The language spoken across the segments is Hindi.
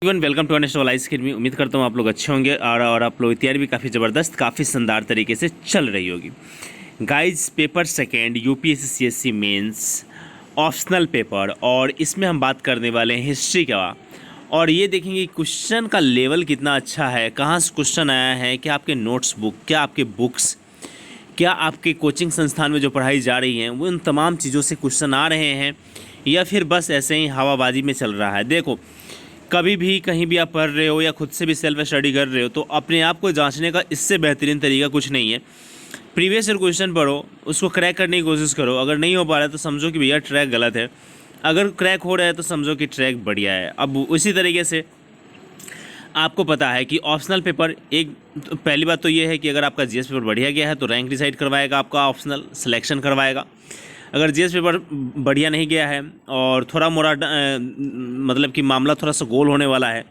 इवन वेलकम टू नेक्स्ट वाला स्किल में। उम्मीद करता हूँ आप लोग अच्छे होंगे और आप लोग की तैयारी भी काफ़ी ज़बरदस्त काफ़ी शानदार तरीके से चल रही होगी। Guys, paper second UPSC CSC mains optional paper, और इसमें हम बात करने वाले हैं हिस्ट्री का। और ये देखेंगे क्वेश्चन का लेवल कितना अच्छा है, कहाँ से क्वेश्चन आया है, क्या आपके नोट्स बुक, क्या आपके बुक्स, क्या आपके कोचिंग संस्थान में जो पढ़ाई जा रही हैं वो उन तमाम चीज़ों से क्वेश्चन आ रहे हैं, या फिर बस ऐसे ही हवाबाजी में चल रहा है। देखो, कभी भी कहीं भी आप पढ़ रहे हो या खुद से भी सेल्फ स्टडी कर रहे हो तो अपने आप को जांचने का इससे बेहतरीन तरीका कुछ नहीं है। प्रीवियस ईयर क्वेश्चन पढ़ो, उसको क्रैक करने की कोशिश करो। अगर नहीं हो पा रहा है तो समझो कि भैया ट्रैक गलत है, अगर क्रैक हो रहा है तो समझो कि ट्रैक बढ़िया है। अब उसी तरीके से आपको पता है कि ऑप्शनल पेपर पहली बात तो ये है कि अगर आपका जीएस पेपर बढ़िया गया है तो रैंक डिसाइड करवाएगा, आपका ऑप्शनल सिलेक्शन करवाएगा। अगर जीएस पेपर बढ़िया नहीं गया है और थोड़ा मोड़ा मतलब कि मामला थोड़ा सा गोल होने वाला है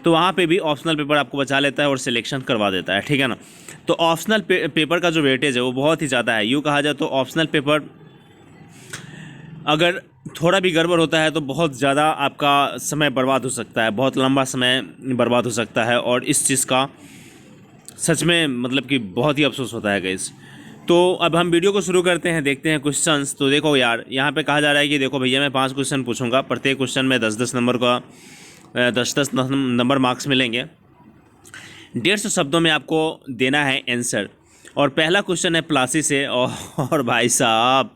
तो वहाँ पे भी ऑप्शनल पेपर आपको बचा लेता है और सिलेक्शन करवा देता है, ठीक है ना। तो ऑप्शनल पेपर का जो वेटेज है वो बहुत ही ज़्यादा है। यूँ कहा जाए तो ऑप्शनल पेपर अगर थोड़ा भी गड़बड़ होता है तो बहुत ज़्यादा आपका समय बर्बाद हो सकता है, बहुत लंबा समय बर्बाद हो सकता है, और इस चीज़ का सच में मतलब कि बहुत ही अफसोस होता है गाइस। तो अब हम वीडियो को शुरू करते हैं, देखते हैं क्वेश्चंस। तो देखो यार, यहाँ पे कहा जा रहा है कि देखो भैया मैं 5 क्वेश्चन पूछूंगा, प्रत्येक क्वेश्चन में 10-10 नंबर का 10-10 नंबर मार्क्स मिलेंगे। 150 शब्दों में आपको देना है आंसर। और पहला क्वेश्चन है प्लासी से, और भाई साहब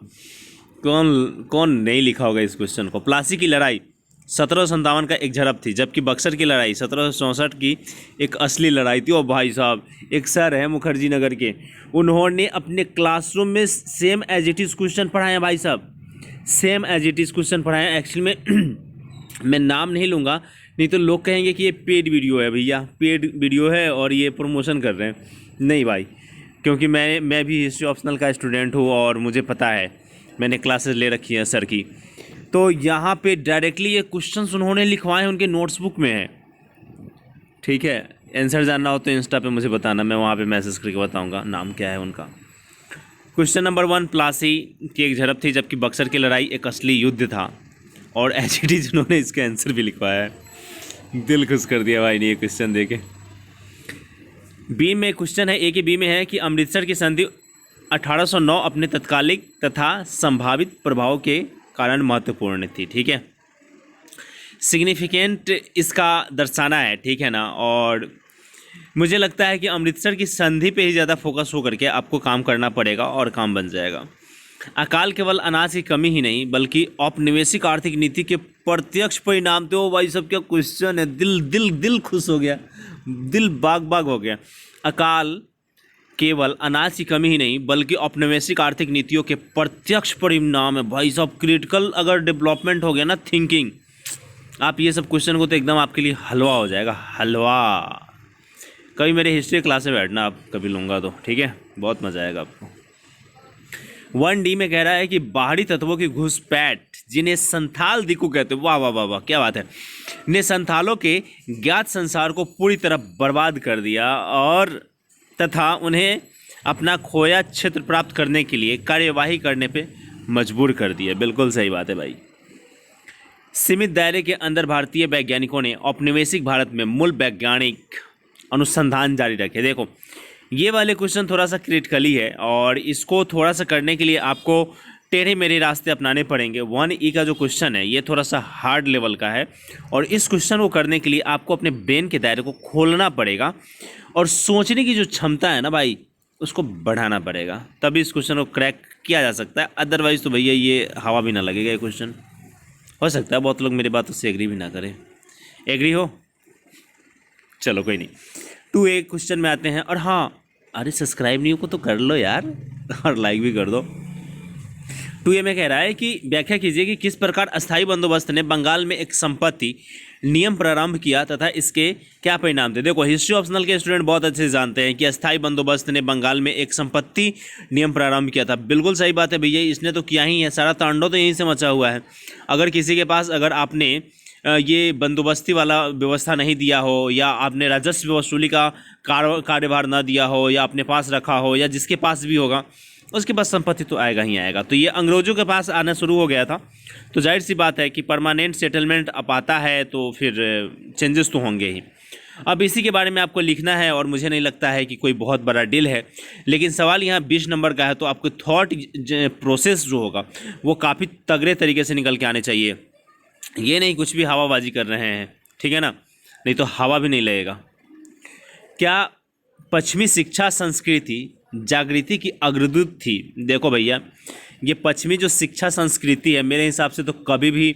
कौन कौन नहीं लिखा होगा इस क्वेश्चन को। प्लासी की लड़ाई 1757 का एक झड़प थी, जबकि बक्सर की लड़ाई 1764 की एक असली लड़ाई थी। और भाई साहब, एक सर है मुखर्जी नगर के, उन्होंने अपने क्लासरूम में same as it is question पढ़ाए हैं भाई साहब, same as it is question पढ़ाए हैं। एक्चुअली में मैं नाम नहीं लूँगा, नहीं तो लोग कहेंगे कि ये पेड वीडियो है, भैया पेड वीडियो है और ये प्रमोशन कर रहे हैं। नहीं भाई, क्योंकि मैं भी हिस्ट्री ऑप्शनल का स्टूडेंट हूँ और मुझे पता है, मैंने क्लासेस ले रखी है सर की। तो यहाँ पे डायरेक्टली ये क्वेश्चंस उन्होंने लिखवाए हैं, उनके नोट्स बुक में है, ठीक है। आंसर जानना हो तो इंस्टा पे मुझे बताना, मैं वहाँ पे मैसेज करके बताऊँगा नाम क्या है उनका। क्वेश्चन नंबर 1, प्लासी की एक झड़प थी जबकि बक्सर की लड़ाई एक असली युद्ध था, और एच उन्होंने इसका आंसर भी लिखवाया है। दिल खुश कर दिया भाई ने ये क्वेश्चन देके। बी में क्वेश्चन है, ए के बी में है कि अमृतसर की संधि 1809 अपने तत्कालिक तथा संभावित प्रभाव के कारण महत्वपूर्ण थी, ठीक है। सिग्निफिकेंट इसका दर्शाना है, ठीक है ना। और मुझे लगता है कि अमृतसर की संधि पे ही ज़्यादा फोकस हो करके आपको काम करना पड़ेगा और काम बन जाएगा। अकाल केवल अनाज की कमी ही नहीं बल्कि औपनिवेशिक आर्थिक नीति के प्रत्यक्ष परिणाम थे। ओ भाई सब क्या क्वेश्चन है, दिल दिल दिल खुश हो गया, दिल बाग बाग हो गया। अकाल केवल अनाज की कमी ही नहीं बल्कि औपनिवेशिक आर्थिक नीतियों के प्रत्यक्ष परिणाम है। भाई साहब, क्रिटिकल अगर डेवलपमेंट हो गया ना थिंकिंग, आप ये सब क्वेश्चन को तो एकदम आपके लिए हलवा हो जाएगा, हलवा। कभी मेरे हिस्ट्री क्लास में बैठना, आप कभी लूँगा तो, ठीक है, बहुत मज़ा आएगा आपको। 1D में कह रहा है कि बाहरी तत्वों की घुसपैठ, जिन्हें संथाल दिक्कू कहते हैं, वाह वाह वाह वाह क्या बात है, ने संथालों के ज्ञात संसार को पूरी तरह बर्बाद कर दिया और तथा उन्हें अपना खोया क्षेत्र प्राप्त करने के लिए कार्यवाही करने पे मजबूर कर दिया। बिल्कुल सही बात है भाई। सीमित दायरे के अंदर भारतीय वैज्ञानिकों ने औपनिवेशिक भारत में मूल वैज्ञानिक अनुसंधान जारी रखे। देखो, ये वाले क्वेश्चन थोड़ा सा क्रिटिकली है और इसको थोड़ा सा करने के लिए आपको टेढ़े मेढ़े रास्ते अपनाने पड़ेंगे। 1E का जो क्वेश्चन है ये थोड़ा सा हार्ड लेवल का है, और इस क्वेश्चन को करने के लिए आपको अपने ब्रेन के दायरे को खोलना पड़ेगा और सोचने की जो क्षमता है ना भाई, उसको बढ़ाना पड़ेगा, तभी इस क्वेश्चन को क्रैक किया जा सकता है। अदरवाइज़ तो भैया ये हवा भी ना लगेगा ये क्वेश्चन। हो सकता है बहुत लोग मेरी बातों से एग्री भी ना करें। एग्री हो? चलो कोई नहीं। 2A क्वेश्चन में आते हैं। और हाँ, अरे सब्सक्राइब नहीं हो तो कर लो यार, और लाइक भी कर दो। 2A में कह रहा है कि व्याख्या कीजिए कि किस प्रकार अस्थायी बंदोबस्त ने बंगाल में एक संपत्ति नियम प्रारंभ किया तथा इसके क्या परिणाम थे। देखो, हिस्ट्री ऑप्शनल के स्टूडेंट बहुत अच्छे से जानते हैं कि अस्थायी बंदोबस्त ने बंगाल में एक संपत्ति नियम प्रारंभ किया था। बिल्कुल सही बात है भैया, इसने तो किया ही है, सारा तांडव तो यहीं से मचा हुआ है। अगर किसी के पास अगर आपने ये बंदोबस्ती वाला व्यवस्था नहीं दिया हो, या आपने राजस्व वसूली का कार्यभार ना दिया हो, या अपने पास रखा हो, या जिसके पास भी होगा, उसके पास संपत्ति तो आएगा ही आएगा। तो ये अंग्रेज़ों के पास आना शुरू हो गया था, तो जाहिर सी बात है कि परमानेंट सेटलमेंट अब आता है तो फिर चेंजेस तो होंगे ही। अब इसी के बारे में आपको लिखना है और मुझे नहीं लगता है कि कोई बहुत बड़ा डील है, लेकिन सवाल यहाँ 20 नंबर का है, तो आपको थॉट प्रोसेस जो होगा वो काफ़ी तगड़े तरीके से निकल के आने चाहिए। ये नहीं कुछ भी हवाबाजी कर रहे हैं, ठीक है ना, नहीं तो हवा भी नहीं लगेगा। क्या पश्चिमी शिक्षा संस्कृति जागृति की अग्रदूत थी? देखो भैया, ये पश्चिमी जो शिक्षा संस्कृति है मेरे हिसाब से तो कभी भी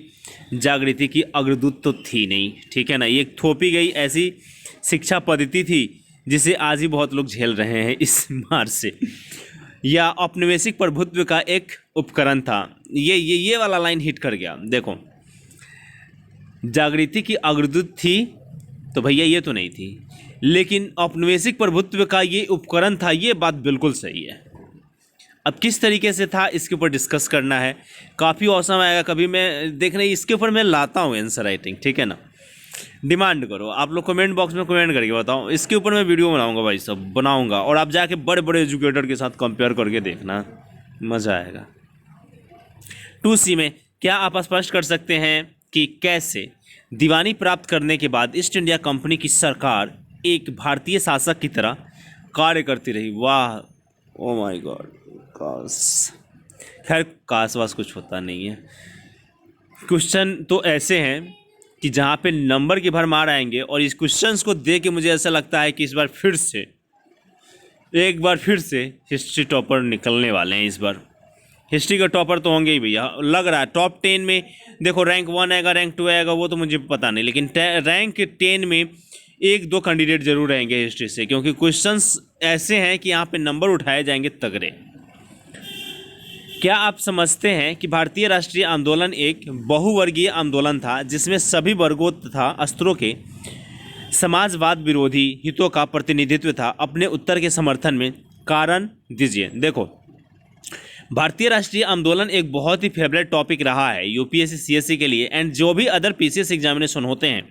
जागृति की अग्रदूत तो थी नहीं, ठीक है ना। ये थोपी गई ऐसी शिक्षा पद्धति थी जिसे आज ही बहुत लोग झेल रहे हैं इस मार से, या औपनिवेशिक प्रभुत्व का एक उपकरण था। ये वाला लाइन हिट कर गया। देखो, जागृति की अग्रदूत थी तो भैया ये तो नहीं थी, लेकिन औपनिवेशिक प्रभुत्व का ये उपकरण था, ये बात बिल्कुल सही है। अब किस तरीके से था इसके ऊपर डिस्कस करना है, काफ़ी औसम आएगा। कभी मैं देख रहे इसके ऊपर मैं लाता हूँ आंसर राइटिंग, ठीक है ना। डिमांड करो आप लोग, कमेंट बॉक्स में कमेंट करके बताओ, इसके ऊपर मैं वीडियो बनाऊंगा भाई साहब, बनाऊंगा, और आप जाके बड़े बड़े एजुकेटर के साथ कंपेयर करके देखना, मज़ा आएगा। 2C में क्या आप स्पष्ट कर सकते हैं कि कैसे दीवानी प्राप्त करने के बाद ईस्ट इंडिया कंपनी की सरकार एक भारतीय शासक की तरह कार्य करती रही? वाह, ओ माय गॉड, काश, खैर काश वास कुछ होता नहीं है। क्वेश्चन तो ऐसे हैं कि जहाँ पे नंबर की भरमार आएंगे, और इस क्वेश्चंस को देख के मुझे ऐसा लगता है कि इस बार एक बार फिर से हिस्ट्री टॉपर निकलने वाले हैं। इस बार हिस्ट्री का टॉपर तो होंगे ही भैया, लग रहा है। टॉप 10 में देखो रैंक 1 आएगा, रैंक 2 आएगा, वो तो मुझे पता नहीं, लेकिन रैंक 10 में 1-2 कैंडिडेट जरूर रहेंगे हिस्ट्री से, क्योंकि क्वेश्चंस ऐसे हैं कि यहाँ पे नंबर उठाए जाएंगे तगड़े। क्या आप समझते हैं कि भारतीय राष्ट्रीय आंदोलन एक बहुवर्गीय आंदोलन था जिसमें सभी वर्गों तथा स्तरों के समाजवाद विरोधी हितों का प्रतिनिधित्व था? अपने उत्तर के समर्थन में कारण दीजिए। देखो, भारतीय राष्ट्रीय आंदोलन एक बहुत ही फेवरेट टॉपिक रहा है यूपीएससी सीएससी के लिए, एंड जो भी अदर पीसीएस एग्जामिनेशन होते हैं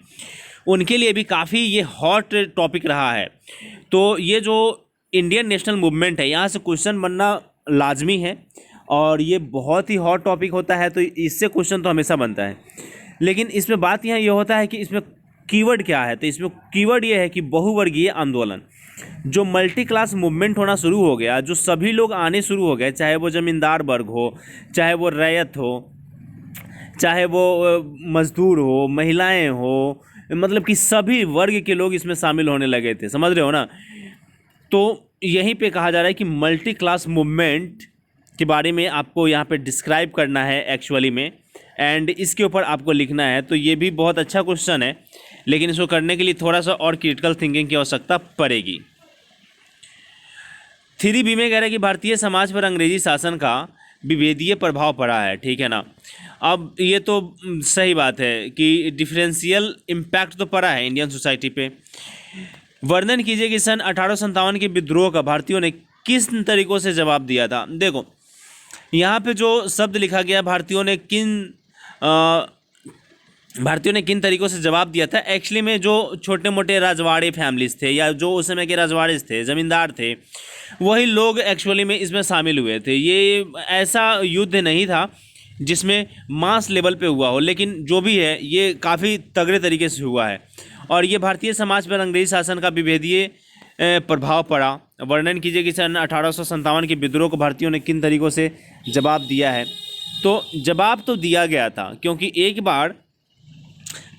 उनके लिए भी काफ़ी ये हॉट टॉपिक रहा है। तो ये जो इंडियन नेशनल मूवमेंट है, यहाँ से क्वेश्चन बनना लाजमी है, और ये बहुत ही हॉट टॉपिक होता है, तो इससे क्वेश्चन तो हमेशा बनता है। लेकिन इसमें बात यहाँ ये होता है कि इसमें कीवर्ड क्या है, तो इसमें कीवर्ड ये है कि बहुवर्गीय आंदोलन। जो मल्टी क्लास मूवमेंट होना शुरू हो गया, जो सभी लोग आने शुरू हो गए, चाहे वो ज़मींदार वर्ग हो, चाहे वो रैयत हो, चाहे वो मजदूर हो, महिलाएं हो, मतलब कि सभी वर्ग के लोग इसमें शामिल होने लगे थे, समझ रहे हो ना। तो यहीं पे कहा जा रहा है कि मल्टी क्लास मूवमेंट के बारे में आपको यहाँ पे डिस्क्राइब करना है एक्चुअली में, एंड इसके ऊपर आपको लिखना है। तो ये भी बहुत अच्छा क्वेश्चन है, लेकिन इसको करने के लिए थोड़ा सा और क्रिटिकल थिंकिंग की आवश्यकता पड़ेगी। 3B में कह रहा है कि भारतीय समाज पर अंग्रेजी शासन का विभेदीय प्रभाव पड़ा है, ठीक है ना। अब ये तो सही बात है कि डिफरेंशियल इम्पैक्ट तो पड़ा है इंडियन सोसाइटी पे। वर्णन कीजिए कि सन 1857 के विद्रोह का भारतीयों ने किस तरीक़ों से जवाब दिया था। देखो, यहाँ पे जो शब्द लिखा गया, भारतीयों ने किन तरीक़ों से जवाब दिया था, एक्चुअली में जो छोटे मोटे राजवाड़े फैमिलीज थे, या जो उस समय के राजवाड़े थे, ज़मींदार थे, वही लोग एक्चुअली में इसमें शामिल हुए थे। ये ऐसा युद्ध नहीं था जिसमें मास लेवल पे हुआ हो, लेकिन जो भी है ये काफ़ी तगड़े तरीके से हुआ है, और ये भारतीय समाज पर अंग्रेजी शासन का विभेदीय प्रभाव पड़ा। वर्णन कीजिए कि सन 1857 के विद्रोह को भारतीयों ने किन तरीक़ों से जवाब दिया है। तो जवाब तो दिया गया था, क्योंकि एक बार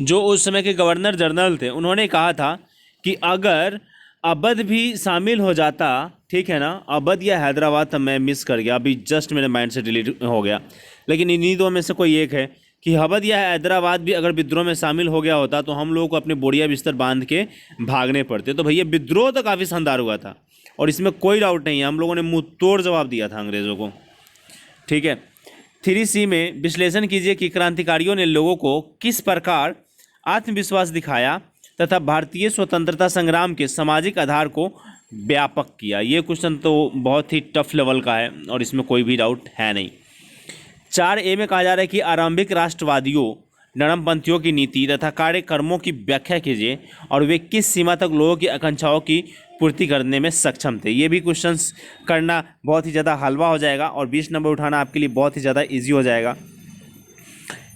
जो उस समय के गवर्नर जनरल थे उन्होंने कहा था कि अगर अवध भी शामिल हो जाता, ठीक है ना, अवध या हैदराबाद, तो मैं मिस कर गया, अभी जस्ट मेरे माइंड से डिलीट हो गया, लेकिन इन्हीं दो में से कोई एक है कि अवध या हैदराबाद भी अगर विद्रोह में शामिल हो गया होता तो हम लोगों को अपने बोरिया बिस्तर बांध के भागने पड़ते। तो भैया विद्रोह तो काफ़ी शानदार हुआ था, और इसमें कोई डाउट नहीं है, हम लोगों ने मुँह तोड़ जवाब दिया था अंग्रेज़ों को, ठीक है। 3C में विश्लेषण कीजिए कि क्रांतिकारियों ने लोगों को किस प्रकार आत्मविश्वास दिखाया तथा भारतीय स्वतंत्रता संग्राम के सामाजिक आधार को व्यापक किया। ये क्वेश्चन तो बहुत ही टफ लेवल का है, और इसमें कोई भी डाउट है नहीं। 4A में कहा जा रहा है कि आरंभिक राष्ट्रवादियों, नरमपंथियों की नीति तथा कार्यक्रमों की व्याख्या कीजिए, और वे किस सीमा तक लोगों की आकांक्षाओं की पूर्ति करने में सक्षम थे। ये भी क्वेश्चंस करना बहुत ही ज़्यादा हलवा हो जाएगा और 20 नंबर उठाना आपके लिए बहुत ही ज़्यादा ईजी हो जाएगा,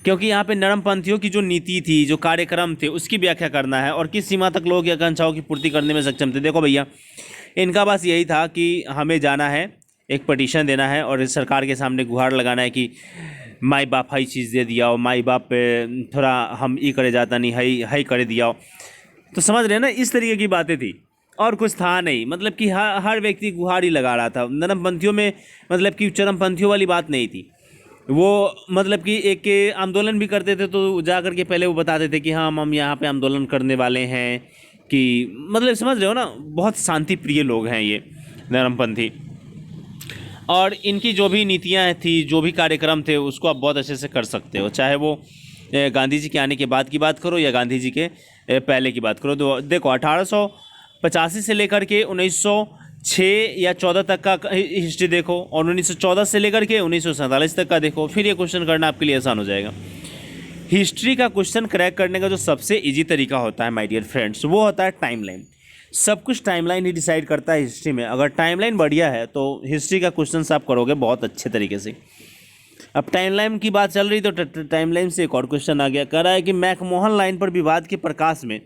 क्योंकि यहाँ पे नरमपंथियों की जो नीति थी, जो कार्यक्रम थे, उसकी व्याख्या करना है और किस सीमा तक लोग आकांक्षाओं की पूर्ति करने में सक्षम थे। देखो भैया, इनका बस यही था कि हमें जाना है, एक पटिशन देना है और सरकार के सामने गुहार लगाना है कि माई बाप हाई चीज़ दे दिया और माई बाप थोड़ा हम ई करे जाता नहीं, हाई करे दिया। तो समझ रहे हैं ना, इस तरीके की बातें थी और कुछ था नहीं। मतलब कि हर व्यक्ति गुहार ही लगा रहा था। नरमपंथियों में मतलब कि चरमपंथियों वाली बात नहीं थी। वो मतलब कि एक आंदोलन भी करते थे तो जा कर के पहले वो बताते थे कि हाँ हम यहाँ पे आंदोलन करने वाले हैं, कि मतलब समझ रहे हो ना, बहुत शांति प्रिय लोग हैं ये नरमपंथी। और इनकी जो भी नीतियाँ थी, जो भी कार्यक्रम थे, उसको आप बहुत अच्छे से कर सकते हो, चाहे वो गांधी जी के आने के बाद की बात करो या गांधी जी के पहले की बात करो। तो देखो 1885 से लेकर के 1906 या 14 तक का हिस्ट्री देखो और 1914 से लेकर के 1947 तक का देखो, फिर ये क्वेश्चन करना आपके लिए आसान हो जाएगा। हिस्ट्री का क्वेश्चन क्रैक करने का जो सबसे इजी तरीका होता है माय डियर फ्रेंड्स, वो होता है टाइमलाइन। सब कुछ टाइमलाइन ही डिसाइड करता है हिस्ट्री में। अगर टाइमलाइन बढ़िया है तो हिस्ट्री का क्वेश्चन आप करोगे बहुत अच्छे तरीके से। अब टाइमलाइन की बात चल रही तो टाइमलाइन से एक और क्वेश्चन आ गया, कह रहा है कि मैकमोहन लाइन पर विवाद के प्रकाश में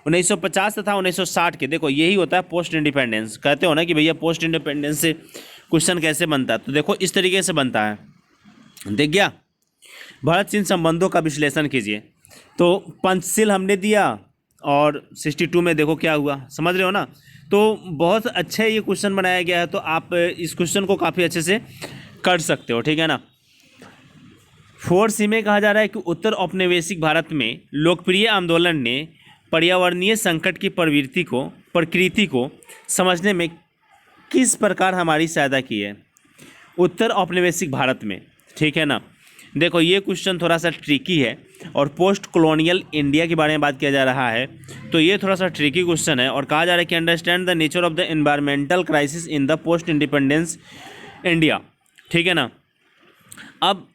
1950 तथा 1960 के, देखो यही होता है पोस्ट इंडिपेंडेंस। कहते हो ना कि भैया पोस्ट इंडिपेंडेंस से क्वेश्चन कैसे बनता है, तो देखो इस तरीके से बनता है। देख गया, भारत चीन संबंधों का विश्लेषण कीजिए। तो पंचशील हमने दिया और 62 में देखो क्या हुआ, समझ रहे हो ना। तो बहुत अच्छा ये क्वेश्चन बनाया गया है, तो आप इस क्वेश्चन को काफ़ी अच्छे से कर सकते हो, ठीक है ना। 4C में कहा जा रहा है कि उत्तर औपनिवेशिक भारत में लोकप्रिय आंदोलन ने पर्यावरणीय संकट की प्रकृति को समझने में किस प्रकार हमारी सहायता की है। उत्तर औपनिवेशिक भारत में, ठीक है ना। देखो ये क्वेश्चन थोड़ा सा ट्रिकी है और पोस्ट कॉलोनियल इंडिया के बारे में बात किया जा रहा है, तो ये थोड़ा सा ट्रिकी क्वेश्चन है। और कहा जा रहा है कि understand the nature of the environmental crisis in the post independence India, ठीक है ना। अब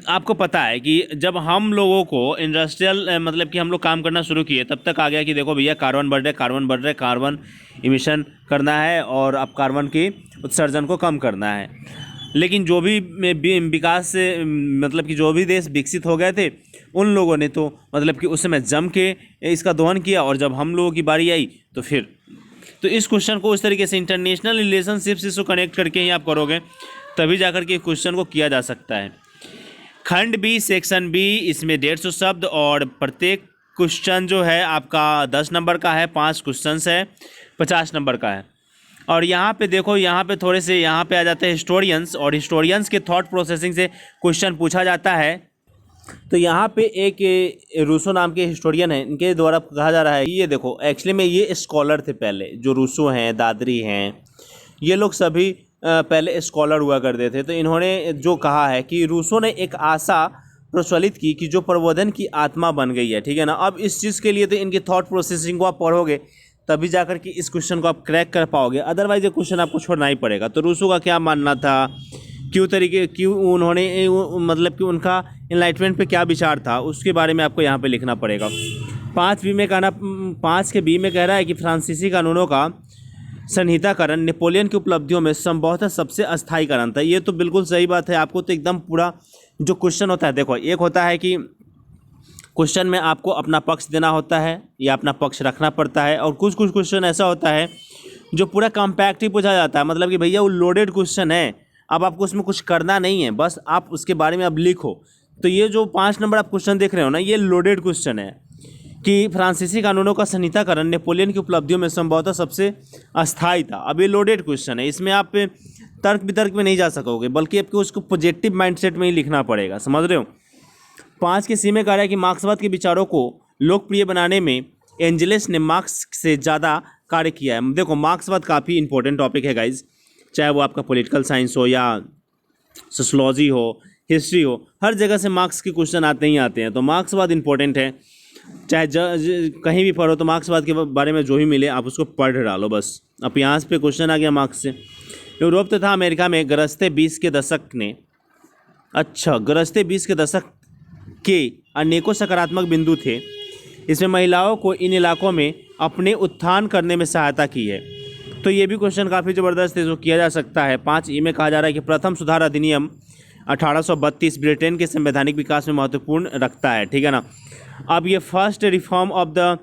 आपको पता है कि जब हम लोगों को इंडस्ट्रियल मतलब कि हम लोग काम करना शुरू किए, तब तक आ गया कि देखो भैया कार्बन बढ़ रहे, कार्बन इमिशन करना है और अब कार्बन की उत्सर्जन को कम करना है। लेकिन जो भी विकास से मतलब कि जो भी देश विकसित हो गए थे, उन लोगों ने तो मतलब कि उस समय जम के इसका दोहन किया, और जब हम लोगों की बारी आई तो फिर तो इस क्वेश्चन को उस तरीके से इंटरनेशनल रिलेशनशिप से इसको कनेक्ट करके ही आप करोगे, तभी जाकर के क्वेश्चन को किया जा सकता है। खंड बी सेक्शन बी, इसमें 150 शब्द और प्रत्येक क्वेश्चन जो है आपका 10 नंबर का है, 5 क्वेश्चंस है, 50 नंबर का है। और यहाँ पे देखो, यहाँ पे थोड़े से यहाँ पे आ जाते हैं हिस्टोरियंस, और हिस्टोरियंस के थॉट प्रोसेसिंग से क्वेश्चन पूछा जाता है। तो यहाँ पे एक रूसो नाम के हिस्टोरियन हैं, इनके द्वारा कहा जा रहा है, ये देखो एक्चुअली में ये स्कॉलर थे पहले, जो रूसो हैं, दादरी हैं, ये लोग सभी पहले स्कॉलर हुआ करते थे। तो इन्होंने जो कहा है कि रूसो ने एक आशा प्रज्वलित की कि जो प्रबोधन की आत्मा बन गई है, ठीक है ना। अब इस चीज़ के लिए तो इनकी थॉट प्रोसेसिंग को आप पढ़ोगे, तभी जाकर कि इस क्वेश्चन को आप क्रैक कर पाओगे, अदरवाइज ये क्वेश्चन आपको छोड़ना ही पड़ेगा। तो रूसो का क्या मानना था, क्यों उन्होंने मतलब कि उनका इनलाइटमेंट पे क्या विचार था, उसके बारे में आपको यहाँ पे लिखना पड़ेगा। 5 के बी में कह रहा है कि फ्रांसीसी कानूनों का संहिताकरण नेपोलियन की उपलब्धियों में संभवतः सबसे अस्थायीकरण था। ये तो बिल्कुल सही बात है। आपको तो एकदम पूरा जो क्वेश्चन होता है, देखो एक होता है कि क्वेश्चन में आपको अपना पक्ष देना होता है या अपना पक्ष रखना पड़ता है, और कुछ क्वेश्चन ऐसा होता है जो पूरा कॉम्पैक्ट ही पूछा जाता है, मतलब कि भैया वो लोडेड क्वेश्चन है, अब आपको उसमें कुछ करना नहीं है, बस आप उसके बारे में अब लिखो। तो ये जो 5 नंबर आप क्वेश्चन देख रहे हो ना, ये लोडेड क्वेश्चन है कि फ्रांसीसी कानूनों का संहिताकरण नेपोलियन की उपलब्धियों में संभवतः सबसे अस्थायी था। अब ये लोडेड क्वेश्चन है, इसमें आप तर्क वितर्क में नहीं जा सकोगे, बल्कि आपको उसको पॉजिटिव माइंडसेट में ही लिखना पड़ेगा, समझ रहे हो। 5 के सी में कह रहा है कि मार्क्सवाद के विचारों को लोकप्रिय बनाने में एंजलिस ने मार्क्स से ज़्यादा कार्य किया है। देखो मार्क्सवाद काफ़ी इंपॉर्टेंट टॉपिक है गाइज, चाहे वो आपका पॉलिटिकल साइंस हो या सोशलॉजी हो, हिस्ट्री हो, हर जगह से मार्क्स के क्वेश्चन आते ही आते हैं। तो मार्क्सवाद इंपॉर्टेंट है, चाहे कहीं भी पढ़ो तो मार्क्सवाद के बारे में जो भी मिले आप उसको पढ़ डालो बस। अब यहाँ पे क्वेश्चन आ गया मार्क्स से। यूरोप तथा अमेरिका में गरजते 20 के दशक के अनेकों सकारात्मक बिंदु थे। इसमें महिलाओं को इन इलाकों में अपने उत्थान करने में सहायता की है। तो ये भी क्वेश्चन काफ़ी ज़बरदस्त है जो किया जा सकता है। 5 में कहा जा रहा है कि प्रथम सुधार अधिनियम 1832 ब्रिटेन के संवैधानिक विकास में महत्वपूर्ण रखता है, ठीक है ना। अब ये first reform of the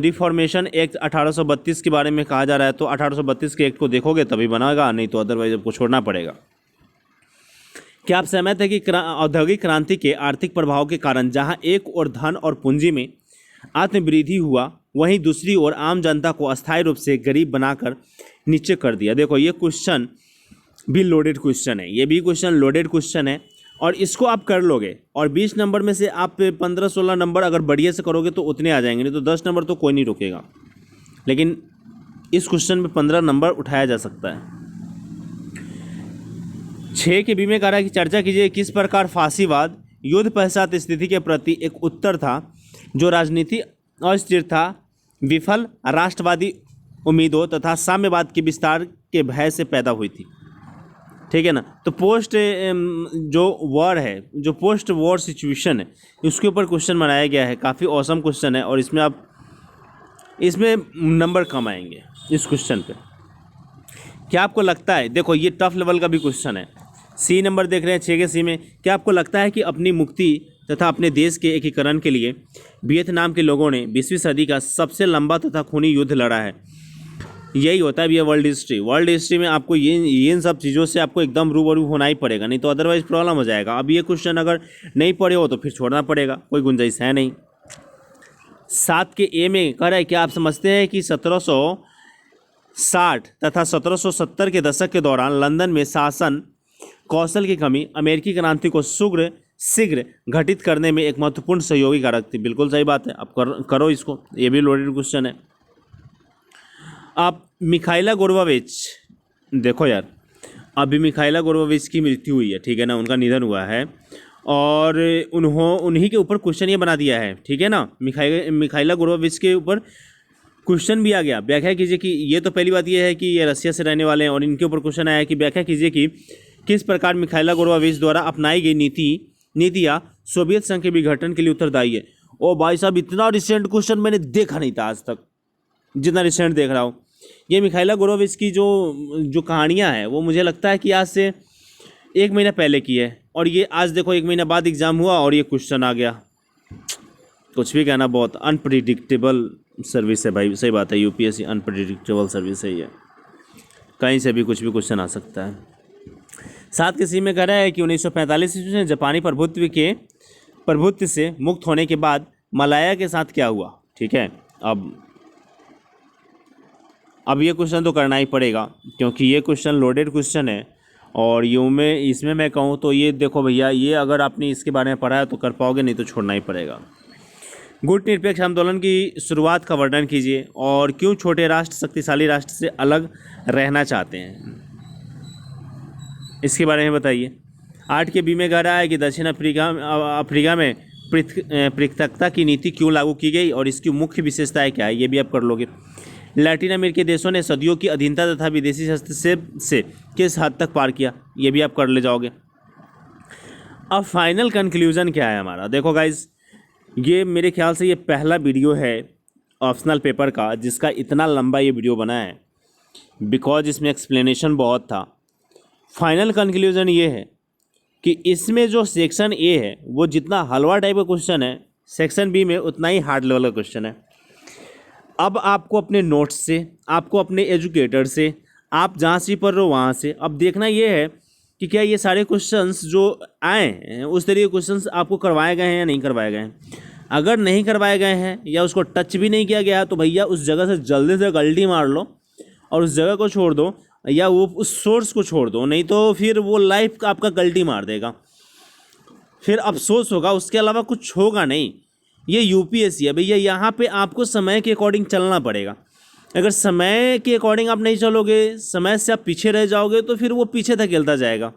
reformation act 1832 के बारे में कहा जा रहा है, तो 1832 के एक्ट को देखोगे तभी बनेगा, नहीं तो अदरवाइज आपको छोड़ना पड़ेगा। क्या आप सहमत हैं कि औद्योगिक क्रांति के आर्थिक प्रभाव के कारण जहां एक ओर धन और पूंजी में आत्मवृद्धि हुआ, वहीं दूसरी ओर आम जनता को अस्थायी रूप से गरीब बनाकर नीचे कर दिया। देखो ये क्वेश्चन भी लोडेड क्वेश्चन है, ये भी क्वेश्चन लोडेड क्वेश्चन है और इसको आप कर लोगे और 20 नंबर में से आप 15-16 नंबर अगर बढ़िया से करोगे तो उतने आ जाएंगे, नहीं तो 10 नंबर तो कोई नहीं रोकेगा। लेकिन इस क्वेश्चन में 15 नंबर उठाया जा सकता है। 6 के बी में कह रहा है कि चर्चा कीजिए किस प्रकार फांसीवाद युद्ध पश्चात स्थिति के प्रति एक उत्तर था जो राजनीति अस्थिर था, विफल राष्ट्रवादी उम्मीदों तथा साम्यवाद के विस्तार के भय से पैदा हुई थी, ठीक है ना। तो पोस्ट जो वॉर है, जो पोस्ट वॉर सिचुएशन है, उसके ऊपर क्वेश्चन बनाया गया है। काफ़ी औसम क्वेश्चन है और इसमें नंबर कम आएंगे इस क्वेश्चन पे। क्या आपको लगता है, देखो ये टफ लेवल का भी क्वेश्चन है। सी नंबर देख रहे हैं 6 के सी में, क्या आपको लगता है कि अपनी मुक्ति तथा अपने देश के एकीकरण के लिए वियतनाम के लोगों ने 20वीं सदी का सबसे लंबा तथा खूनी युद्ध लड़ा है? यही होता है भैया वर्ल्ड हिस्ट्री। वर्ल्ड हिस्ट्री में आपको ये इन सब चीज़ों से आपको एकदम रूबरू होना ही पड़ेगा, नहीं तो अदरवाइज प्रॉब्लम हो जाएगा। अब ये क्वेश्चन अगर नहीं पढ़े हो तो फिर छोड़ना पड़ेगा, कोई गुंजाइश है नहीं। 7 के ए में कह रहा है, क्या आप समझते हैं कि 1760 तथा 1770 के दशक के दौरान लंदन में शासन कौशल की कमी अमेरिकी क्रांति को शीघ्र घटित करने में एक महत्वपूर्ण सहयोगी कारक थी? बिल्कुल सही बात है, आप करो इसको, ये भी लोडेड क्वेश्चन है। आप मिखाइला गोर्बाचेव देखो यार, अभी मिखाइला गोर्बाचेव की मृत्यु हुई है, ठीक है ना, उनका निधन हुआ है और उन्हीं के ऊपर क्वेश्चन ये बना दिया है, ठीक है ना। मिखाइला गोर्बाचेव के ऊपर क्वेश्चन भी आ गया, व्याख्या कीजिए कि ये तो पहली बात ये है कि ये रसिया से रहने वाले हैं और इनके ऊपर क्वेश्चन आया कि व्याख्या कीजिए कि किस प्रकार मिखाइला गोर्बाचेव द्वारा अपनाई गई नीतियाँ सोवियत संघ के विघटन के लिए उत्तरदायी है। ओ भाई साहब, इतना रिसेंट क्वेश्चन मैंने देखा नहीं था आज तक, जितना रिसेंट देख रहा हूँ। ये मिखाइला गोर्बाचेव की जो कहानियाँ हैं वो मुझे लगता है कि आज से 1 महीना पहले की है और ये आज देखो 1 महीना बाद एग्ज़ाम हुआ और ये क्वेश्चन आ गया। कुछ भी कहना, बहुत अनप्रिडिक्टेबल सर्विस है भाई, सही बात है, यूपीएससी अनप्रिडिक्टेबल सर्विस है ये, कहीं से भी कुछ भी क्वेश्चन आ सकता है। 7 के सी में कह रहा है कि 1945 ईस्वी में जापानी प्रभुत्व से मुक्त होने के बाद मलाया के साथ क्या हुआ, ठीक है। अब ये क्वेश्चन तो करना ही पड़ेगा क्योंकि ये क्वेश्चन लोडेड क्वेश्चन है और इसमें मैं कहूँ तो ये देखो भैया, ये अगर आपने इसके बारे में पढ़ा है तो कर पाओगे, नहीं तो छोड़ना ही पड़ेगा। गुट निरपेक्ष आंदोलन की शुरुआत का वर्णन कीजिए और क्यों छोटे राष्ट्र शक्तिशाली राष्ट्र से अलग रहना चाहते हैं, इसके बारे में बताइए। 8 के बी में कह रहा है कि दक्षिण अफ्रीका में पृथकता की नीति क्यों लागू की गई और इसकी मुख्य विशेषताएं क्या है, ये भी आप कर लोगे। लैटिन अमेरिकी देशों ने सदियों की अधीनता तथा विदेशी हस्तक्षेप से किस हद तक पार किया, ये भी आप कर ले जाओगे। अब फाइनल कंक्लूजन क्या है हमारा, देखो गाइज, ये मेरे ख्याल से ये पहला वीडियो है ऑप्शनल पेपर का जिसका इतना लंबा ये वीडियो बना है, बिकॉज इसमें एक्सप्लेनेशन बहुत था। फाइनल कंक्लूजन ये है कि इसमें जो सेक्शन ए है वो जितना हलवा टाइप का क्वेश्चन है, सेक्शन बी में उतना ही हार्ड लेवल का क्वेश्चन है। अब आपको अपने नोट्स से, आपको अपने एजुकेटर से, आप जहाँ से पढ़ रहे हो वहाँ से अब देखना ये है कि क्या ये सारे क्वेश्चंस जो आए हैं उस तरीके के क्वेश्चंस आपको करवाए गए हैं या नहीं करवाए गए हैं। अगर नहीं करवाए गए हैं या उसको टच भी नहीं किया गया है तो भैया उस जगह से जल्दी से गलती मार लो और उस जगह को छोड़ दो या वो उस सोर्स को छोड़ दो, नहीं तो फिर वो लाइफ आपका गलती मार देगा, फिर अफसोस होगा, उसके अलावा कुछ होगा नहीं। ये यूपीएससी है भैया, यहाँ पे आपको समय के अकॉर्डिंग चलना पड़ेगा। अगर समय के अकॉर्डिंग आप नहीं चलोगे, समय से आप पीछे रह जाओगे तो फिर वो पीछे धकेलता जाएगा।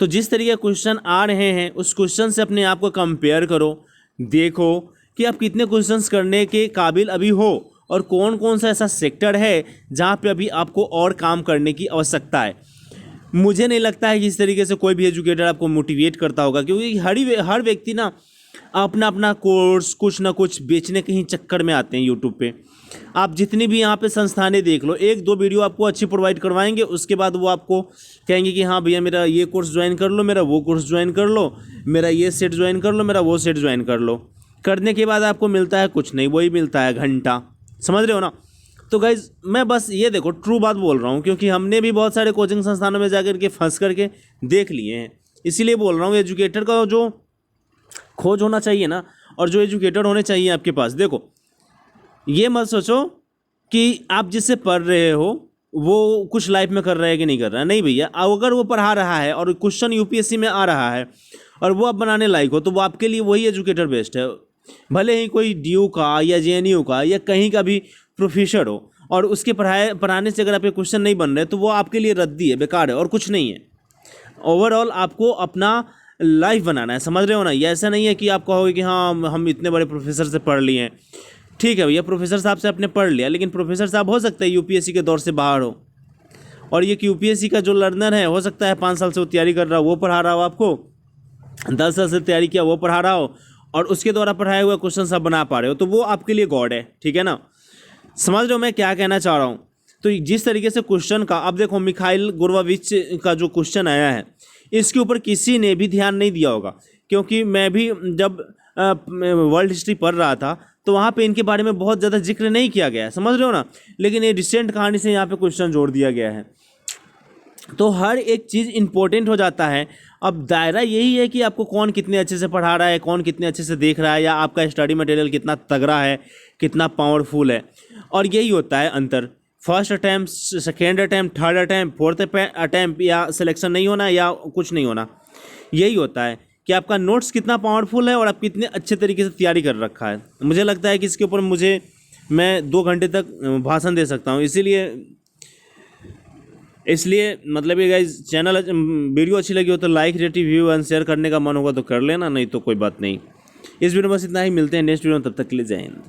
तो जिस तरीके के क्वेश्चन आ रहे हैं उस क्वेश्चन से अपने आप को कंपेयर करो, देखो कि आप कितने क्वेश्चंस करने के काबिल अभी हो और कौन कौन सा ऐसा सेक्टर है जहाँ पे अभी आपको और काम करने की आवश्यकता है। मुझे नहीं लगता है कि इस तरीके से कोई भी एजुकेटर आपको मोटिवेट करता होगा, क्योंकि हर व्यक्ति ना अपना अपना कोर्स कुछ ना कुछ बेचने के ही चक्कर में आते हैं यूट्यूब पे। आप जितनी भी यहाँ पे संस्थानें देख लो, एक दो वीडियो आपको अच्छी प्रोवाइड करवाएंगे, उसके बाद वो आपको कहेंगे कि हाँ भैया मेरा ये कोर्स ज्वाइन कर लो, मेरा वो कोर्स ज्वाइन कर लो, मेरा ये सेट ज्वाइन कर लो, मेरा वो सेट ज्वाइन कर लो। करने के बाद आपको मिलता है कुछ नहीं, वही मिलता है घंटा। समझ रहे हो ना? तो गाइज मैं बस ये देखो ट्रू बात बोल रहा हूँ, क्योंकि हमने भी बहुत सारे कोचिंग संस्थानों में जाकर के फंस करके देख लिए हैं, इसीलिए बोल रहा हूँ। एजुकेटर का जो खोज होना चाहिए ना, और जो एजुकेटर होने चाहिए आपके पास, देखो ये मत सोचो कि आप जिससे पढ़ रहे हो वो कुछ लाइफ में कर रहा है कि नहीं कर रहा है। नहीं भैया, अगर वो पढ़ा रहा है और क्वेश्चन यूपीएससी में आ रहा है और वो आप बनाने लायक हो, तो वो आपके लिए वही एजुकेटर बेस्ट है। भले ही कोई ड्यू का या जेएनयू का या कहीं का भी प्रोफेसर हो, और उसके पढ़ाने से अगर आपके क्वेश्चन नहीं बन रहे, तो वो आपके लिए रद्दी है, बेकार है और कुछ नहीं है। ओवरऑल आपको अपना लाइफ बनाना है, समझ रहे हो ना? ये ऐसा नहीं है कि आप कहोगे कि हाँ हम इतने बड़े प्रोफेसर से पढ़ लिए हैं। ठीक है भैया, प्रोफेसर साहब से आपने पढ़ लिया, लेकिन प्रोफेसर साहब हो सकता है यूपीएससी के दौर से बाहर हो, और ये यूपीएससी का जो लर्नर है हो सकता है 5 साल से वो तैयारी कर रहा हो, वो पढ़ा रहा हो आपको, 10 साल से तैयारी किया वो पढ़ा रहा हो, और उसके द्वारा पढ़ाए हुए क्वेश्चन आप बना पा रहे हो, तो वो आपके लिए गॉड है। ठीक है ना? समझ रहे हो मैं क्या कहना चाह रहा हूँ? तो जिस तरीके से क्वेश्चन का, अब देखो मिखाइल गुरबाविच का जो क्वेश्चन आया है, इसके ऊपर किसी ने भी ध्यान नहीं दिया होगा, क्योंकि मैं भी जब वर्ल्ड हिस्ट्री पढ़ रहा था तो वहाँ पे इनके बारे में बहुत ज़्यादा जिक्र नहीं किया गया है, समझ रहे हो ना? लेकिन ये रिसेंट कहानी से यहाँ पे क्वेश्चन जोड़ दिया गया है, तो हर एक चीज़ इंपॉर्टेंट हो जाता है। अब दायरा यही है कि आपको कौन कितने अच्छे से पढ़ा रहा है, कौन कितने अच्छे से देख रहा है, या आपका स्टडी मटेरियल कितना तगड़ा है, कितना पावरफुल है। और यही होता है अंतर, first attempt, second attempt, third attempt, fourth attempt, या सिलेक्शन नहीं होना या कुछ नहीं होना। यही होता है कि आपका नोट्स कितना पावरफुल है और आप कितने अच्छे तरीके से तैयारी कर रखा है। मुझे लगता है कि इसके ऊपर मैं 2 घंटे तक भाषण दे सकता हूँ। इसलिए मतलब ये गाइस, चैनल वीडियो अच्छी लगी हो तो like, rate, view and share करने का मन होगा तो कर लेना, नहीं तो कोई बात नहीं। इस वीडियो में बस इतना ही, मिलते हैं नेक्स्ट वीडियो में, तब तक के लिए जय हिंद।